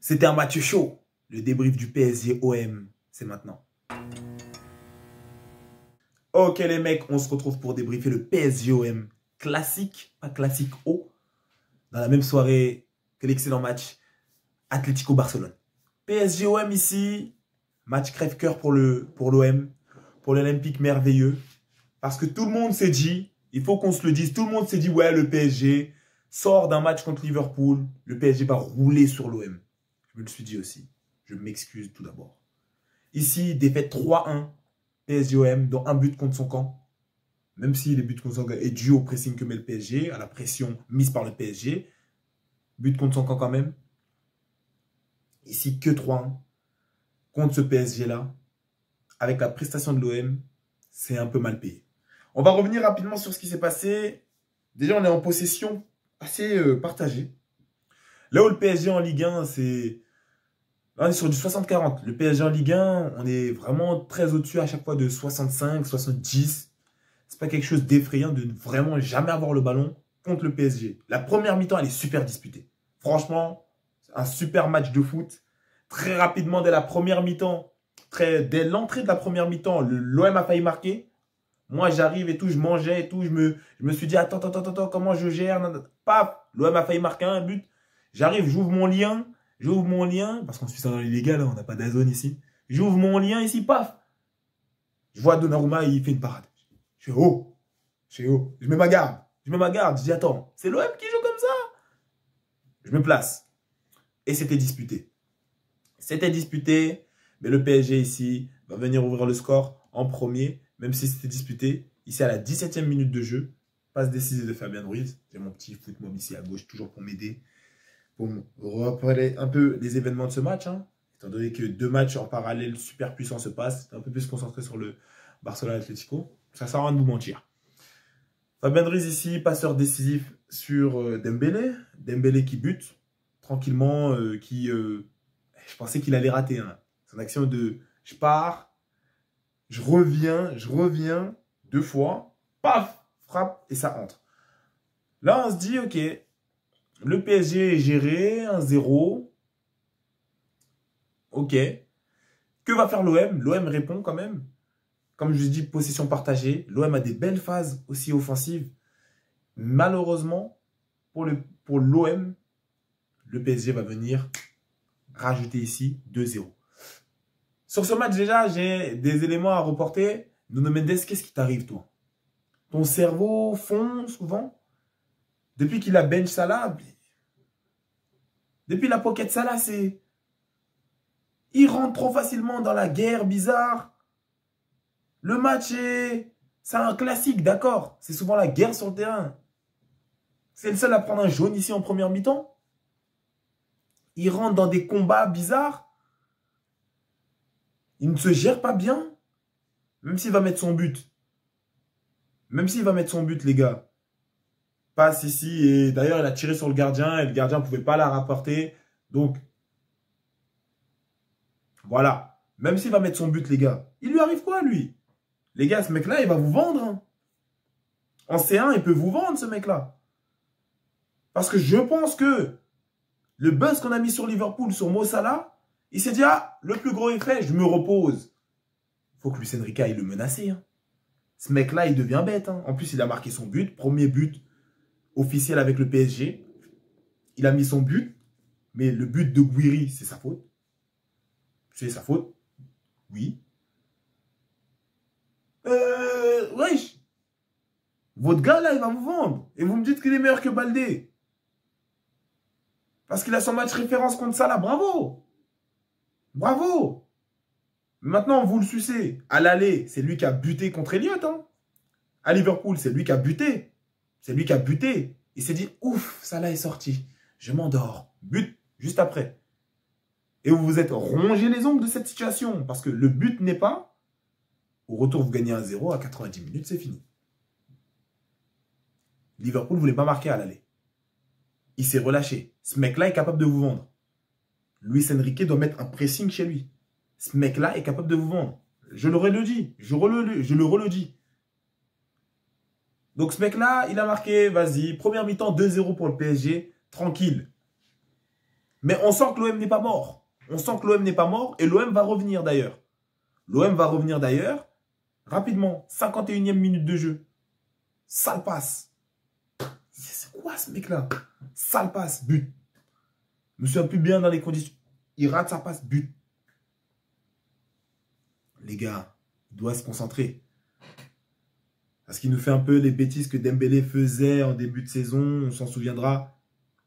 C'était un match chaud. Le débrief du PSG-OM, c'est maintenant. Ok les mecs, on se retrouve pour débriefer le PSG-OM. Classique, pas classique haut. Dans la même soirée que l'excellent match Atlético-Barcelone. PSG-OM ici, match crève-cœur pour l'OM, pour l'Olympique merveilleux. Parce que tout le monde s'est dit, il faut qu'on se le dise, tout le monde s'est dit, ouais, le PSG sort d'un match contre Liverpool, le PSG va rouler sur l'OM. Je me le suis dit aussi. Je m'excuse tout d'abord. Ici, défaite 3-1, PSG-OM, dont un but contre son camp. Même si les buts contre son camp est dû au pressing que met le PSG, à la pression mise par le PSG. But contre son camp quand même. Ici, que 3-1 contre ce PSG-là. Avec la prestation de l'OM, c'est un peu mal payé. On va revenir rapidement sur ce qui s'est passé. Déjà, on est en possession assez partagée. Là où le PSG en Ligue 1, c'est... Là, on est sur du 60-40. Le PSG en Ligue 1, on est vraiment très au-dessus à chaque fois de 65, 70. C'est pas quelque chose d'effrayant de ne vraiment jamais avoir le ballon contre le PSG. La première mi-temps, elle est super disputée. Franchement, un super match de foot. Très rapidement, dès la première mi-temps, dès l'entrée de la première mi-temps, l'OM a failli marquer. Moi, j'arrive et tout, je mangeais et tout. Je me suis dit, attends, comment je gère? Paf, l'OM a failli marquer un but. J'arrive, j'ouvre mon lien, parce qu'on suit ça dans l'illégal, hein, on n'a pas d'Azone ici. J'ouvre mon lien ici, paf. Je vois Donnarumma, il fait une parade. Je fais haut. Je mets ma garde. Je dis, attends, c'est l'OM qui joue comme ça? Je me place. Et c'était disputé. Mais le PSG ici va venir ouvrir le score en premier, même si c'était disputé. Ici, à la 17e minute de jeu, passe décisive de Fabien Ruiz. J'ai mon petit foot mob ici à gauche, toujours pour m'aider. Pour me rappeler un peu les événements de ce match. Hein. Étant donné que deux matchs en parallèle super puissants se passent, un peu plus concentré sur le Barcelone-Atlético. Ça sert à rien de vous mentir. Fabien Ruiz ici, passeur décisif sur Dembélé. Dembélé qui bute tranquillement, je pensais qu'il allait rater. Hein. Son action de je pars, je reviens, deux fois, paf, frappe et ça entre. Là, on se dit, ok, le PSG est géré, 1-0. Ok. Que va faire l'OM? L'OM répond quand même. Comme je vous dis, possession partagée. L'OM a des belles phases aussi offensives. Malheureusement, pour l'OM, le PSG va venir rajouter ici 2-0. Sur ce match, déjà, j'ai des éléments à reporter. Nuno Mendes, qu'est-ce qui t'arrive, toi? Ton cerveau fond souvent? Depuis qu'il a bench Salah, depuis la pocket Salah, c'est... Il rentre trop facilement dans la guerre bizarre. Le match c'est un classique, d'accord. C'est souvent la guerre sur le terrain. C'est le seul à prendre un jaune ici en première mi-temps. Il rentre dans des combats bizarres. Il ne se gère pas bien. Même s'il va mettre son but. Les gars. Passe ici. Et d'ailleurs, il a tiré sur le gardien. Et le gardien ne pouvait pas la rapporter. Donc, voilà. Même s'il va mettre son but, les gars. Il lui arrive quoi, lui? Les gars, ce mec-là, il va vous vendre. Hein. En C1, il peut vous vendre, ce mec-là. Parce que je pense que le buzz qu'on a mis sur Liverpool, sur Mo Salah, il s'est dit, ah, le plus gros est fait, je me repose. Il faut que Luis Enrique aille le menacer. Hein. Ce mec-là, il devient bête. Hein. En plus, il a marqué son but. Premier but officiel avec le PSG. Il a mis son but. Mais le but de Guiri, c'est sa faute. C'est sa faute. Oui. Wesh. Votre gars, là, il va vous vendre. Et vous me dites qu'il est meilleur que Baldé. Parce qu'il a son match référence contre Salah. Bravo. Bravo. Maintenant, vous le sucez. À l'aller, c'est lui qui a buté contre Elliott. Hein. À Liverpool, c'est lui qui a buté. Il s'est dit, ouf, Salah est sorti. Je m'endors. But juste après. Et vous vous êtes rongé les ongles de cette situation. Parce que le but n'est pas. Au retour, vous gagnez 1-0. À 90 minutes, c'est fini. Liverpool ne voulait pas marquer à l'aller. Il s'est relâché. Ce mec-là est capable de vous vendre. Luis Enrique doit mettre un pressing chez lui. Ce mec-là est capable de vous vendre. Je le redis. Je le redis. Donc ce mec-là, il a marqué, vas-y, première mi-temps 2-0 pour le PSG, tranquille. Mais on sent que l'OM n'est pas mort. On sent que l'OM n'est pas mort et l'OM va revenir d'ailleurs. L'OM va revenir d'ailleurs rapidement. 51e minute de jeu. Sale passe. C'est quoi ce mec-là? Sale passe, but. Je me souviens plus bien dans les conditions. Il rate sa passe, but. Les gars, il doit se concentrer. Parce qu'il nous fait un peu les bêtises que Dembélé faisait en début de saison. On s'en souviendra.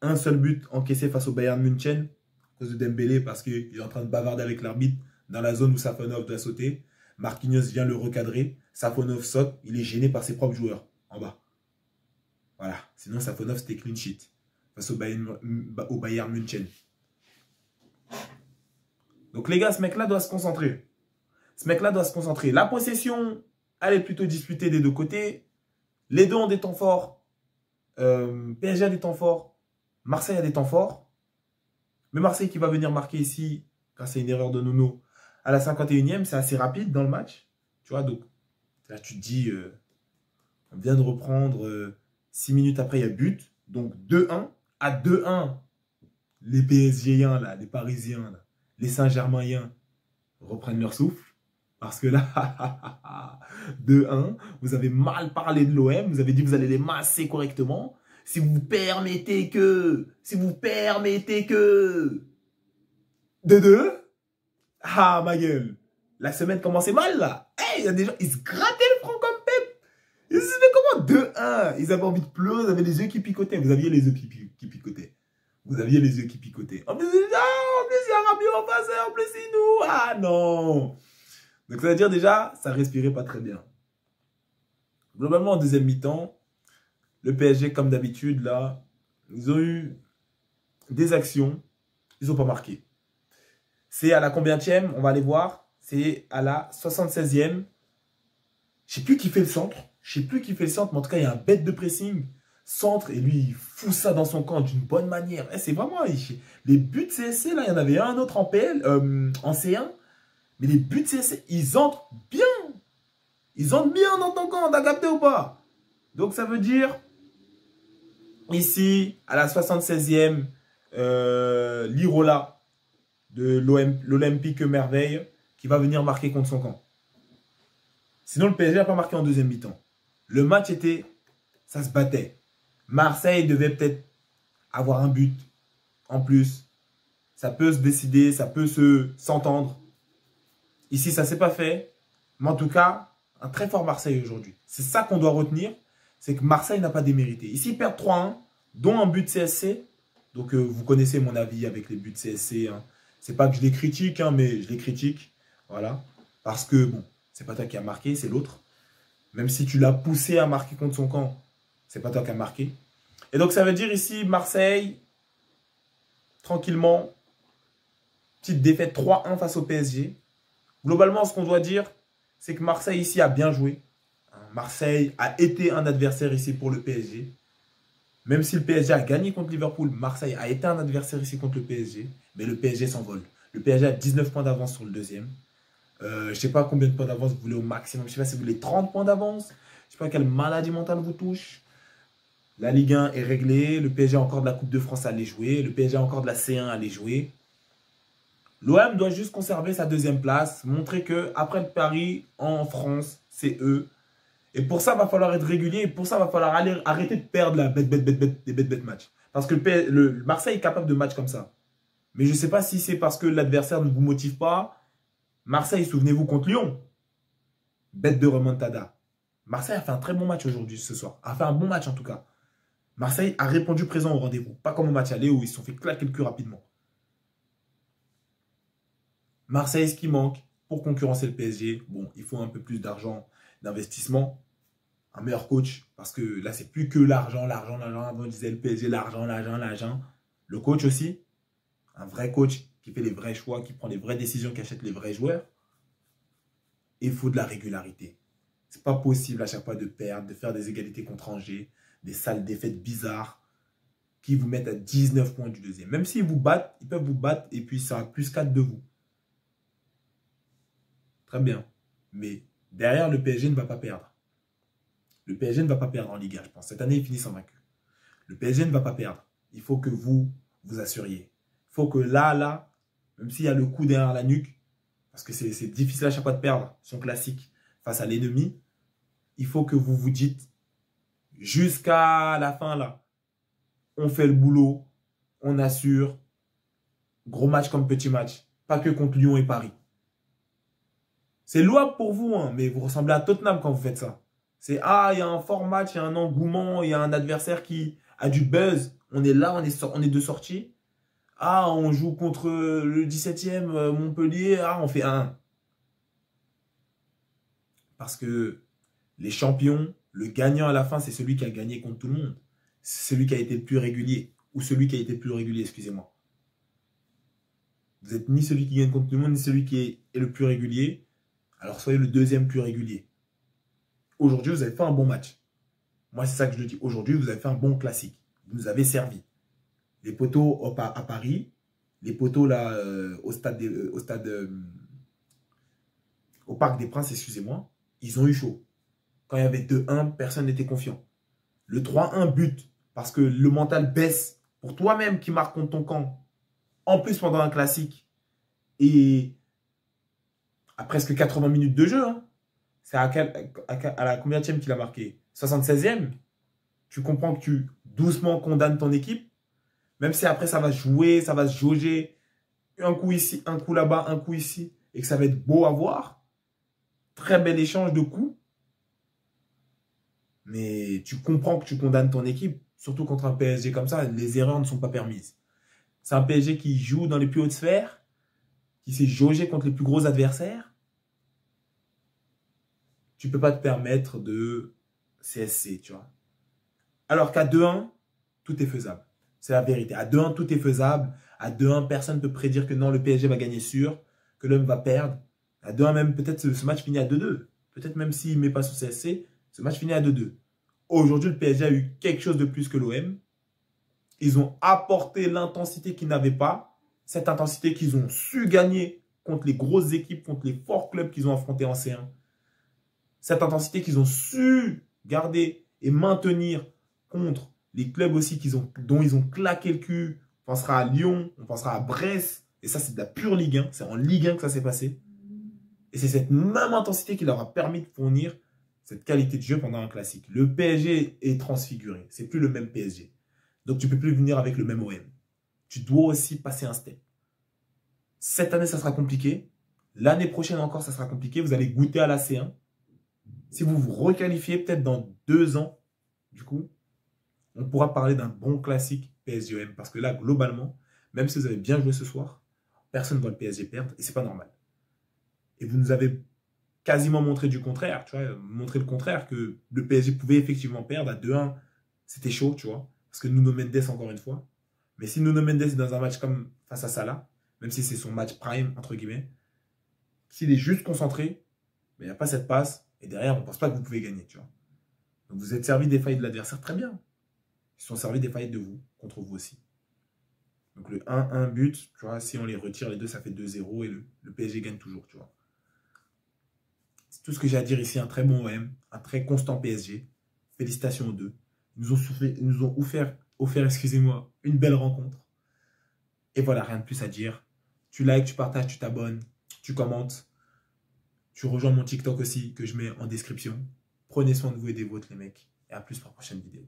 Un seul but encaissé face au Bayern München. À cause de Dembélé parce qu'il est en train de bavarder avec l'arbitre dans la zone où Safonov doit sauter. Marquinhos vient le recadrer. Safonov saute. Il est gêné par ses propres joueurs en bas. Voilà. Sinon, Safonov, c'était clean sheet face au Bayern München. Donc, les gars, ce mec-là doit se concentrer. Ce mec-là doit se concentrer. La possession, elle est plutôt disputée des deux côtés. Les deux ont des temps forts. PSG a des temps forts. Marseille a des temps forts. Mais Marseille qui va venir marquer ici, grâce à une erreur de Nuno, à la 51e, c'est assez rapide dans le match. Tu vois, donc là, tu te dis, on vient de reprendre 6 minutes après, il y a but. Donc 2-1. À 2-1, les PSGiens, là, les Parisiens, là, les Saint-Germainiens reprennent leur souffle. Parce que là, 2-1, vous avez mal parlé de l'OM. Vous avez dit que vous allez les masser correctement. Si vous permettez que 2-2, ah ma gueule, la semaine commençait mal là. Hey, il y a des gens, ils se grattaient le front comme Pep. Ils se disaient comment 2-1. Ils avaient envie de pleurer, ils avaient les yeux qui picotaient. Vous aviez les yeux qui picotaient. Vous aviez les yeux qui picotaient. En plus, il y a Rabiot en face, en plus c'est nous. Ah non. Donc ça veut dire déjà, ça respirait pas très bien. Globalement, en deuxième mi-temps, le PSG, comme d'habitude, là, ils ont eu des actions. Ils n'ont pas marqué. C'est à la combienième? On va aller voir. C'est à la 76e. Je ne sais plus qui fait le centre. Mais en tout cas, il y a un bête de pressing. Centre, et lui, il fout ça dans son camp d'une bonne manière. C'est vraiment... Les buts CSC, là, il y en avait un autre en PL, en C1. Mais les buts CSC, ils entrent bien. Ils entrent bien dans ton camp. T'as capté ou pas? Donc, ça veut dire... Ici, à la 76e, l'Irola de l'Olympique Merveille qui va venir marquer contre son camp. Sinon, le PSG n'a pas marqué en deuxième mi-temps. Le match était... Ça se battait. Marseille devait peut-être avoir un but en plus. Ça peut se décider, ça peut s'entendre. Ici, ça ne s'est pas fait. Mais en tout cas, un très fort Marseille aujourd'hui. C'est ça qu'on doit retenir. C'est que Marseille n'a pas démérité. Ici, ils perdent 3-1, dont un but CSC. Donc, vous connaissez mon avis avec les buts CSC. Hein. C'est pas que je les critique, hein, mais je les critique. Voilà. Parce que, bon, c'est pas toi qui as marqué, c'est l'autre. Même si tu l'as poussé à marquer contre son camp, c'est pas toi qui as marqué. Et donc, ça veut dire ici, Marseille, tranquillement, petite défaite 3-1 face au PSG. Globalement, ce qu'on doit dire, c'est que Marseille ici a bien joué. Marseille a été un adversaire ici pour le PSG. Même si le PSG a gagné contre Liverpool, Marseille a été un adversaire ici contre le PSG. Mais le PSG s'envole. Le PSG a 19 points d'avance sur le deuxième. Je ne sais pas combien de points d'avance vous voulez au maximum. Je ne sais pas si vous voulez 30 points d'avance. Je ne sais pas quelle maladie mentale vous touche. La Ligue 1 est réglée. Le PSG a encore de la Coupe de France à aller jouer. Le PSG a encore de la C1 à aller jouer. L'OM doit juste conserver sa deuxième place. Montrer qu'après le pari en France, c'est eux. Et pour ça, il va falloir être régulier. Et pour ça, il va falloir arrêter de perdre des bêtes matchs. Parce que le Marseille est capable de matchs comme ça. Mais je ne sais pas si c'est parce que l'adversaire ne vous motive pas. Marseille, souvenez-vous, contre Lyon. Bête de remontada. Marseille a fait un très bon match aujourd'hui, ce soir. A fait un bon match en tout cas. Marseille a répondu présent au rendez-vous. Pas comme au match aller où ils se sont fait claquer le cul rapidement. Marseille, ce qui manque pour concurrencer le PSG, bon, il faut un peu plus d'argent, d'investissement. Un meilleur coach, parce que là, c'est plus que l'argent. Avant, on disait le PSG, l'argent. Le coach aussi, un vrai coach qui fait les vrais choix, qui prend les vraies décisions, qui achète les vrais joueurs. Et il faut de la régularité. C'est pas possible à chaque fois de perdre, de faire des égalités contre Angers, des sales défaites bizarres qui vous mettent à 19 points du deuxième. Même s'ils vous battent, ils peuvent vous battre et puis ça a plus 4 de vous. Très bien. Mais derrière, le PSG ne va pas perdre. Le PSG ne va pas perdre en Ligue 1, je pense. Cette année, ils finissent en vaincu. Le PSG ne va pas perdre. Il faut que vous assuriez. Il faut que là, même s'il y a le coup derrière la nuque, parce que c'est difficile à chaque fois de perdre son classique face à l'ennemi, il faut que vous vous dites, jusqu'à la fin là, on fait le boulot, on assure, gros match comme petit match, pas que contre Lyon et Paris. C'est louable pour vous, hein, mais vous ressemblez à Tottenham quand vous faites ça. C'est, ah, il y a un fort match, il y a un engouement, il y a un adversaire qui a du buzz. On est là, on est de sortie. Ah, on joue contre le 17e Montpellier. Ah, on fait 1. Parce que les champions, le gagnant à la fin, c'est celui qui a gagné contre tout le monde. C'est celui qui a été le plus régulier. Ou celui qui a été le plus régulier, excusez-moi. Vous n'êtes ni celui qui gagne contre tout le monde, ni celui qui est le plus régulier. Alors soyez le deuxième plus régulier. Aujourd'hui, vous avez fait un bon match. Moi, c'est ça que je le dis. Aujourd'hui, vous avez fait un bon classique. Vous nous avez servi. Les poteaux à Paris, les poteaux là au Parc des Princes, excusez-moi, ils ont eu chaud. Quand il y avait 2-1, personne n'était confiant. Le 3-1 but, parce que le mental baisse pour toi-même qui marque contre ton camp. En plus, pendant un classique. Et à presque 80 minutes de jeu. Hein. C'est à la combienième qu'il a marqué? 76e. Tu comprends que tu doucement condamnes ton équipe. Même si après, ça va jouer, ça va se jauger. Un coup ici, un coup là-bas, un coup ici. Et que ça va être beau à voir. Très bel échange de coups. Mais tu comprends que tu condamnes ton équipe. Surtout contre un PSG comme ça, les erreurs ne sont pas permises. C'est un PSG qui joue dans les plus hautes sphères. Qui s'est jaugé contre les plus gros adversaires. Tu ne peux pas te permettre de CSC, tu vois. Alors qu'à 2-1, tout est faisable. C'est la vérité. À 2-1, tout est faisable. À 2-1, personne ne peut prédire que non, le PSG va gagner sûr, que l'homme va perdre. À 2-1, même, peut-être ce match finit à 2-2. Peut-être même s'il ne met pas son CSC, ce match finit à 2-2. Aujourd'hui, le PSG a eu quelque chose de plus que l'OM. Ils ont apporté l'intensité qu'ils n'avaient pas. Cette intensité qu'ils ont su gagner contre les grosses équipes, contre les forts clubs qu'ils ont affrontés en C1. Cette intensité qu'ils ont su garder et maintenir contre les clubs aussi dont ils ont claqué le cul. On pensera à Lyon, on pensera à Brest. Et ça, c'est de la pure Ligue 1. C'est en Ligue 1 que ça s'est passé. Et c'est cette même intensité qui leur a permis de fournir cette qualité de jeu pendant un classique. Le PSG est transfiguré. C'est plus le même PSG. Donc, tu ne peux plus venir avec le même OM. Tu dois aussi passer un step. Cette année, ça sera compliqué. L'année prochaine encore, ça sera compliqué. Vous allez goûter à la C1. Si vous vous requalifiez, peut-être dans 2 ans, du coup, on pourra parler d'un bon classique PSG-OM. Parce que là, globalement, même si vous avez bien joué ce soir, personne ne voit le PSG perdre et c'est pas normal. Et vous nous avez quasiment montré du contraire, tu vois, montré le contraire, que le PSG pouvait effectivement perdre à 2-1. C'était chaud, tu vois, parce que Nuno Mendes, encore une fois. Mais si Nuno Mendes est dans un match comme face à Salah, même si c'est son match prime, entre guillemets, s'il est juste concentré, il n'y a pas cette passe, et derrière, on ne pense pas que vous pouvez gagner, tu vois. Donc vous êtes servi des failles de l'adversaire, très bien. Ils sont servis des failles de vous, contre vous aussi. Donc le 1-1 but, tu vois, si on les retire les deux, ça fait 2-0 et le PSG gagne toujours, tu vois. C'est tout ce que j'ai à dire ici. Un très bon OM, un très constant PSG. Félicitations aux deux. Ils nous ont offert, excusez-moi, une belle rencontre. Et voilà, rien de plus à dire. Tu likes, tu partages, tu t'abonnes, tu commentes. Tu rejoins mon TikTok aussi que je mets en description. Prenez soin de vous et des vôtres les mecs. Et à plus pour la prochaine vidéo.